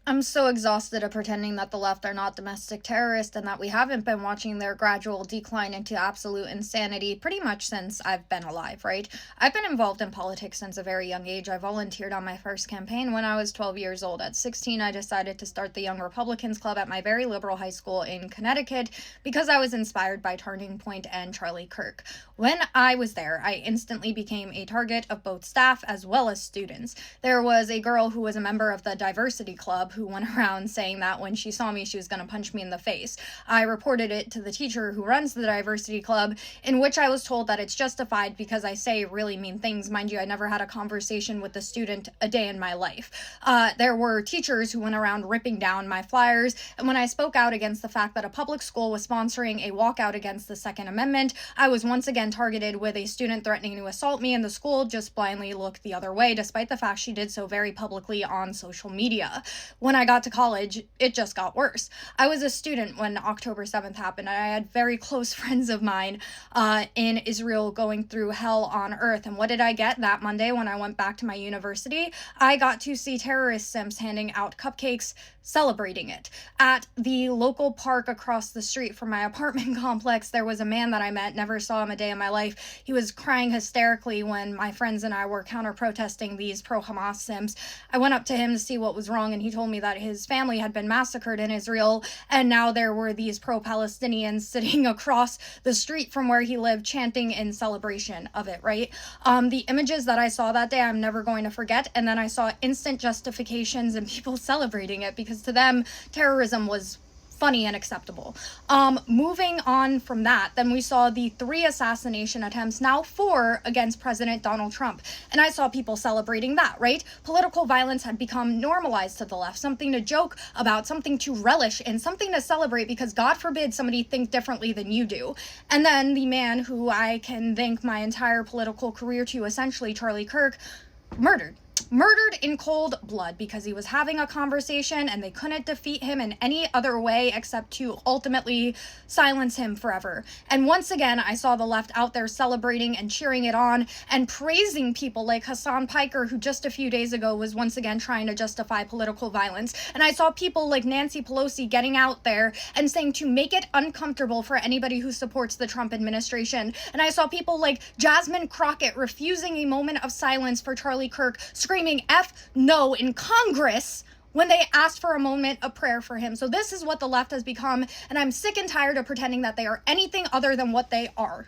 I'm so exhausted of pretending that the left are not domestic terrorists and that we haven't been watching their gradual decline into absolute insanity pretty much since I've been alive, right? I've been involved in politics since a very young age. I volunteered on my first campaign when I was 12 years old. At 16, I decided to start the Young Republicans Club at my very liberal high school in Connecticut because I was inspired by Turning Point and Charlie Kirk. When I was there, I instantly became a target of both staff as well as students. There was a girl who was a member of the Diversity Club who went around saying that when she saw me, she was going to punch me in the face. I reported it to the teacher who runs the Diversity Club, in which I was told that it's justified because I say really mean things. Mind you, I never had a conversation with a student a day in my life. There were teachers who went around ripping down my flyers, and when I spoke out against the fact that a public school was sponsoring a walkout against the Second Amendment, I was once again targeted with a student threatening to assault me, and the school just blindly looked the other way, despite the fact she did so very publicly on social media. When I got to college, it just got worse. I was a student when October 7th happened, and I had very close friends of mine in Israel going through hell on earth. And what did I get that Monday when I went back to my university? I got to see terrorist simps handing out cupcakes, celebrating it. At the local park across the street from my apartment complex, there was a man that I met, never saw him a day in my life. He was crying hysterically when my friends and I were counter-protesting these pro-Hamas simps. I went up to him to see what was wrong, and he told me that his family had been massacred in Israel, and now there were these pro-Palestinians sitting across the street from where he lived chanting in celebration of it, right? The images that I saw that day, I'm never going to forget, and then I saw instant justifications and people celebrating it because to them, terrorism was funny and acceptable. Moving on from that, then we saw the 3 assassination attempts, now 4, against President Donald Trump. And I saw people celebrating that, right? Political violence had become normalized to the left, something to joke about, something to relish in, something to celebrate because God forbid somebody think differently than you do. And then the man who I can thank my entire political career to, essentially Charlie Kirk, murdered in cold blood because he was having a conversation and they couldn't defeat him in any other way except to ultimately silence him forever. And once again, I saw the left out there celebrating and cheering it on and praising people like Hassan Piker, who just a few days ago was once again trying to justify political violence. And I saw people like Nancy Pelosi getting out there and saying to make it uncomfortable for anybody who supports the Trump administration. And I saw people like Jasmine Crockett refusing a moment of silence for Charlie Kirk, screaming F no in Congress when they asked for a moment of prayer for him. So this is what the left has become, and I'm sick and tired of pretending that they are anything other than what they are.